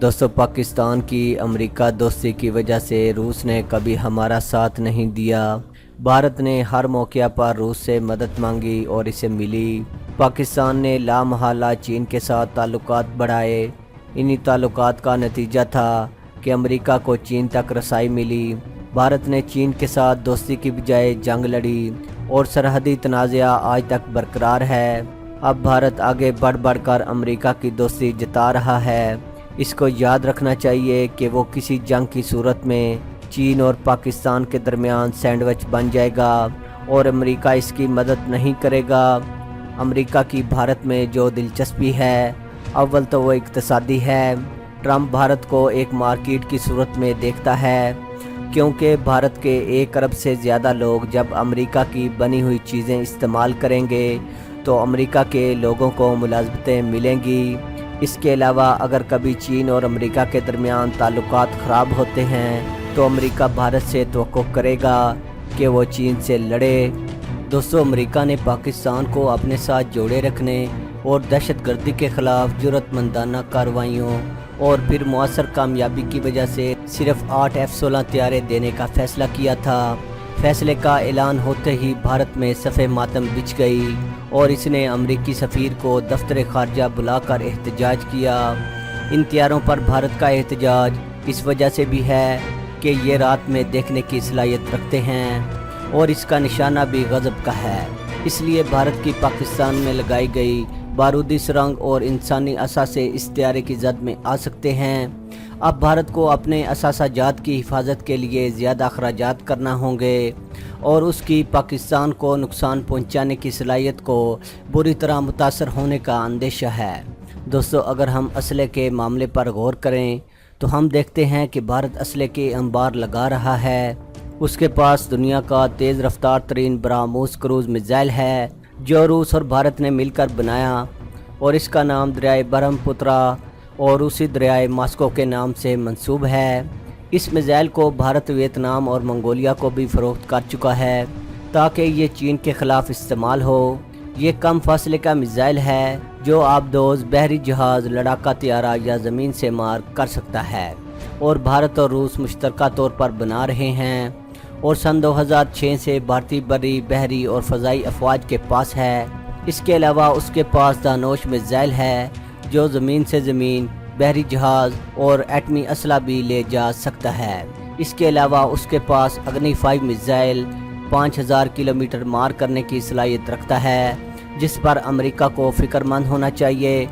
दोस्तों, पाकिस्तान की अमेरिका दोस्ती की वजह से रूस ने कभी हमारा साथ नहीं दिया। भारत ने हर मौके पर रूस से मदद मांगी और इसे मिली। पाकिस्तान ने लामहला चीन के साथ ताल्लुकात बढ़ाए। इन्हीं ताल्लुकात का नतीजा था कि अमेरिका को चीन तक रसाई मिली। भारत ने चीन के साथ दोस्ती की बजाय जंग लड़ी और सरहदी तनाज़ा आज तक बरकरार है। अब भारत आगे बढ़ बढ़ कर अमेरिका की दोस्ती जता रहा है। इसको याद रखना चाहिए कि वो किसी जंग की सूरत में चीन और पाकिस्तान के दरमियान सैंडविच बन जाएगा और अमेरिका इसकी मदद नहीं करेगा। अमेरिका की भारत में जो दिलचस्पी है, अव्वल तो वो इक़्तिसादी है। ट्रंप भारत को एक मार्केट की सूरत में देखता है, क्योंकि भारत के 1 अरब से ज़्यादा लोग जब अमेरिका की बनी हुई चीज़ें इस्तेमाल करेंगे तो अमेरिका के लोगों को मुलाज़मतें मिलेंगी। इसके अलावा अगर कभी चीन और अमेरिका के दरमियान ताल्लुकात ख़राब होते हैं तो अमेरिका भारत से तवक्को करेगा कि वो चीन से लड़े। दोस्तों, अमेरिका ने पाकिस्तान को अपने साथ जोड़े रखने और दहशतगर्दी के ख़िलाफ़ जुर्रतमंदाना कार्रवाइयों और फिर मुअस्सर कामयाबी की वजह से सिर्फ 8 F-16 तैयारे देने का फ़ैसला किया था। फैसले का ऐलान होते ही भारत में सफ़े मातम बिछ गई और इसने अमरीकी सफ़ीर को दफ्तर ख़ारजा बुलाकर एहतजाज किया। इन तैयारों पर भारत का एहतजाज इस वजह से भी है कि ये रात में देखने की सलाहियत रखते हैं और इसका निशाना भी गज़ब का है। इसलिए भारत की पाकिस्तान में लगाई गई बारूदी सुरंग और इंसानी असासे इस तैयारे की जद में आ सकते हैं। अब भारत को अपने असासाजात की हिफाजत के लिए ज़्यादा अखराजात करना होंगे और उसकी पाकिस्तान को नुकसान पहुंचाने की सलाहियत को बुरी तरह मुतासर होने का अंदेशा है। दोस्तों, अगर हम असले के मामले पर गौर करें तो हम देखते हैं कि भारत असले के अंबार लगा रहा है। उसके पास दुनिया का तेज़ रफ्तार तरीन ब्रह्मोस क्रूज़ मिज़ाइल है जो रूस और भारत ने मिलकर बनाया और इसका नाम दरियाए ब्रह्मपुत्रा और उसी दरियाए मास्को के नाम से मंसूब है। इस मिज़ाइल को भारत वियतनाम और मंगोलिया को भी फ़रोख्त कर चुका है ताकि ये चीन के ख़िलाफ़ इस्तेमाल हो। ये कम फासले का मिज़ाइल है जो आबदोज़, बहरी जहाज़, लड़ाका तैयारा या ज़मीन से मार कर सकता है और भारत और रूस मुश्तरका तौर पर बना रहे हैं और सन 2006 से भारतीय बरी, बहरी और फ़ज़ाई अफवाज के पास है। इसके अलावा उसके पास दानोश मिज़ाइल है जो ज़मीन से ज़मीन, बहरी जहाज़ और एटमी असला भी ले जा सकता है। इसके अलावा उसके पास अग्नि 5 मिज़ाइल 5000 किलोमीटर मार करने की सलाहियत रखता है, जिस पर अमेरिका को फ़िक्रमंद होना चाहिए।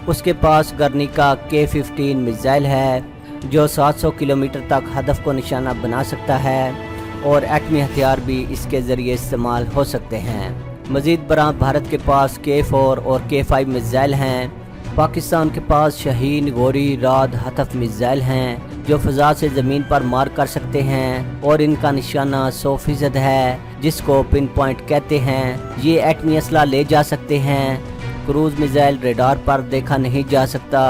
उसके पास गर्निका K-15 मिज़ाइल है जो 700 किलोमीटर तक हदफ को निशाना बना सकता है और एटमी हथियार भी इसके ज़रिए इस्तेमाल हो सकते हैं। मज़ीद बरां भारत के पास K-4 और K-5 मिज़ाइल हैं। पाकिस्तान के पास शहीन, गोरी, राद, हतफ मिज़ाइल हैं जो फ़ज़ा से ज़मीन पर मार कर सकते हैं और इनका निशाना 100% है जिसको पिन पॉइंट कहते हैं। ये एटमी असला ले जा सकते हैं। क्रूज़ मिज़ाइल रेडार पर देखा नहीं जा सकता।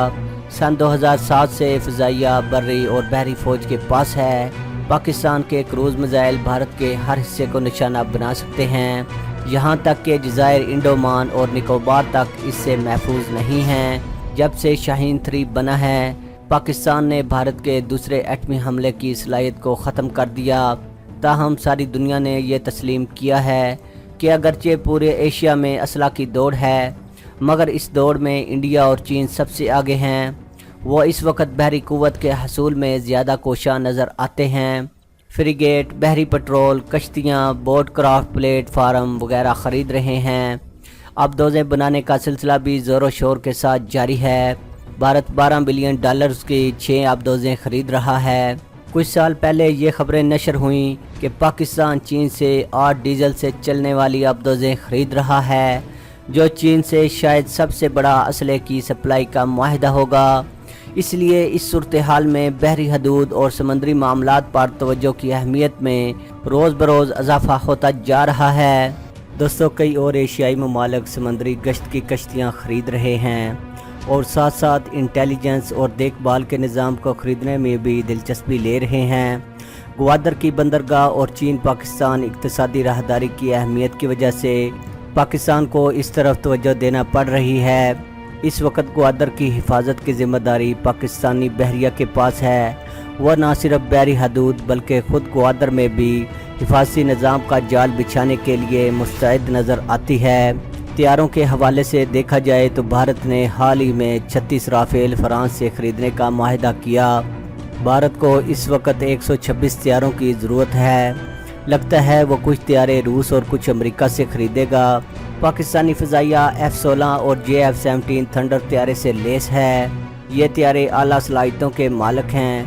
सन 2007 से फ़ज़ाइया, बर्री और बहरी फ़ौज के पास है। पाकिस्तान के क्रूज़ मिज़ाइल भारत के हर हिस्से को निशाना बना सकते हैं, यहाँ तक कि जज़ायर इंडोमान और निकोबार तक इससे महफूज नहीं हैं। जब से शाहीन 3 बना है, पाकिस्तान ने भारत के दूसरे एटमी हमले की सलाहियत को ख़त्म कर दिया। ताहम सारी दुनिया ने यह तस्लीम किया है कि अगरचे पूरे एशिया में असला की दौड़ है, मगर इस दौड़ में इंडिया और चीन सबसे आगे हैं। वो इस वक्त बहरी क़ुव्वत के हसूल में ज़्यादा कोशा नज़र आते हैं। फ्रिगेट, बहरी पेट्रोल, कश्तियाँ, बोट क्राफ्ट, प्लेटफार्म वगैरह ख़रीद रहे हैं। आबदोज़ें बनाने का सिलसिला भी ज़ोर शोर के साथ जारी है। भारत $12 बिलियन की 6 आबदोज़ें ख़रीद रहा है। कुछ साल पहले ये ख़बरें नशर हुईं कि पाकिस्तान चीन से 8 डीजल से चलने वाली आबदोज़ें ख़रीद रहा है, जो चीन से शायद सबसे बड़ा असले की सप्लाई का मुआहदा होगा। इसलिए इस सूरत हाल में बहरी हदूद और समंदरी मामलात पर तवज्जो की अहमियत में रोज़ बरोज़ इजाफ़ा होता जा रहा है। दोस्तों, कई और एशियाई ममालिक समंदरी गश्त की कश्तियाँ ख़रीद रहे हैं और साथ साथ इंटेलिजेंस और देखभाल के निज़ाम को ख़रीदने में भी दिलचस्पी ले रहे हैं। ग्वादर की बंदरगाह और चीन पाकिस्तान इक़्तिसादी राहदारी की अहमियत की वजह से पाकिस्तान को इस तरफ तवज्जो देना पड़ रही है। اس وقت گوادر کی حفاظت کی ذمہ داری پاکستانی بحریہ کے پاس ہے۔ وہ نہ صرف بحری حدود بلکہ خود گوادر میں بھی حفاظتی نظام کا جال بچھانے کے لیے مستعد نظر آتی ہے۔ طیاروں کے حوالے سے دیکھا جائے تو بھارت نے حال ہی میں 36 رافیل فرانس سے خریدنے کا معاہدہ کیا۔ بھارت کو اس وقت 126 طیاروں کی ضرورت ہے۔ لگتا ہے وہ کچھ طیارے روس اور کچھ امریکہ سے خریدے گا۔ پاکستانی فضائیہ F-16 اور JF-17 تھنڈر طیارے سے لیس ہے۔ یہ طیارے اعلیٰ صلاحیتوں کے مالک ہیں۔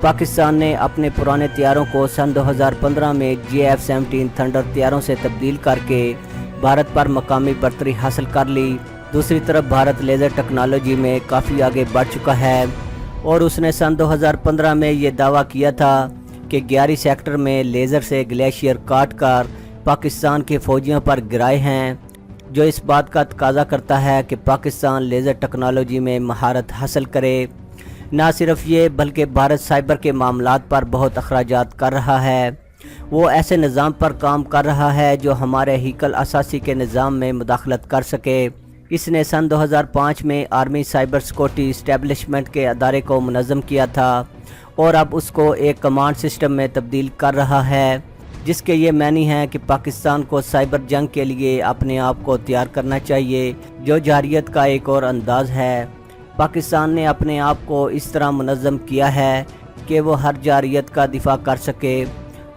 پاکستان نے اپنے پرانے طیاروں کو سن 2015 میں JF-17 تھنڈر طیاروں سے تبدیل کر کے بھارت پر مقامی برتری حاصل کر لی۔ دوسری طرف بھارت لیزر ٹیکنالوجی میں کافی آگے بڑھ چکا ہے اور اس نے سن 2015 میں یہ دعویٰ کیا تھا کہ 11 سیکٹر میں لیزر سے گلیشیئر کاٹ کر پاکستان کے فوجیوں پر گرائے ہیں، جو اس بات کا تقاضا کرتا ہے کہ پاکستان لیزر ٹیکنالوجی میں مہارت حاصل کرے۔ نہ صرف یہ بلکہ بھارت سائبر کے معاملات پر بہت اخراجات کر رہا ہے۔ وہ ایسے نظام پر کام کر رہا ہے جو ہمارے ہیکل اساسی کے نظام میں مداخلت کر سکے۔ اس نے سن 2005 میں آرمی سائبر سیکورٹی اسٹیبلشمنٹ کے ادارے کو منظم کیا تھا اور اب اس کو ایک کمانڈ سسٹم میں تبدیل کر رہا ہے، جس کے یہ معنی ہے کہ پاکستان کو سائبر جنگ کے لیے اپنے آپ کو تیار کرنا چاہیے، جو جارحیت کا ایک اور انداز ہے۔ پاکستان نے اپنے آپ کو اس طرح منظم کیا ہے کہ وہ ہر جارحیت کا دفاع کر سکے۔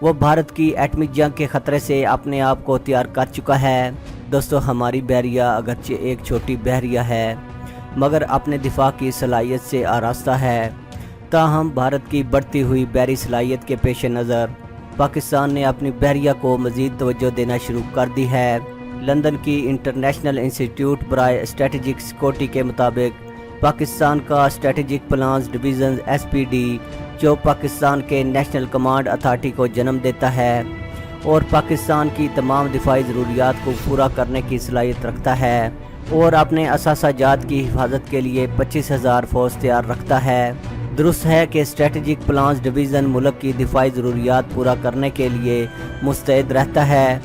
وہ بھارت کی ایٹمی جنگ کے خطرے سے اپنے آپ کو تیار کر چکا ہے۔ دوستو، ہماری بحریہ اگرچہ ایک چھوٹی بحریہ ہے مگر اپنے دفاع کی صلاحیت سے آراستہ ہے۔ تاہم بھارت کی بڑھتی ہوئی بحری صلاحیت کے پیش نظر پاکستان نے اپنی بحریہ کو مزید توجہ دینا شروع کر دی ہے۔ لندن کی انٹرنیشنل انسٹیٹیوٹ برائے اسٹریٹجک سیکورٹی کے مطابق پاکستان کا اسٹریٹجک پلانز ڈویژن SPD، جو پاکستان کے نیشنل کمانڈ اتھارٹی کو جنم دیتا ہے اور پاکستان کی تمام دفاعی ضروریات کو پورا کرنے کی صلاحیت رکھتا ہے اور اپنے اثاثہ جات کی حفاظت کے لیے 25,000 فوج تیار رکھتا ہے۔ درست ہے کہ اسٹریٹجک پلانز ڈویژن ملک کی دفاعی ضروریات پورا کرنے کے لیے مستعد رہتا ہے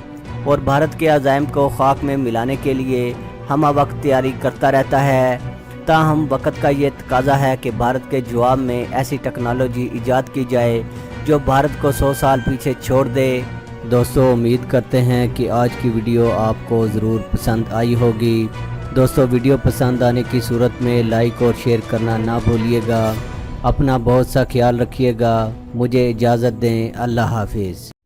اور بھارت کے عزائم کو خاک میں ملانے کے لیے ہمہ وقت تیاری کرتا رہتا ہے۔ تاہم وقت کا یہ تقاضا ہے کہ بھارت کے جواب میں ایسی ٹیکنالوجی ایجاد کی جائے جو بھارت کو 100 سال پیچھے چھوڑ دے۔ دوستو، امید کرتے ہیں کہ آج کی ویڈیو آپ کو ضرور پسند آئی ہوگی۔ دوستو، ویڈیو پسند آنے کی صورت میں لائک اور شیئر کرنا نہ بھولیے گا۔ اپنا بہت سا خیال رکھیے گا۔ مجھے اجازت دیں۔ اللہ حافظ۔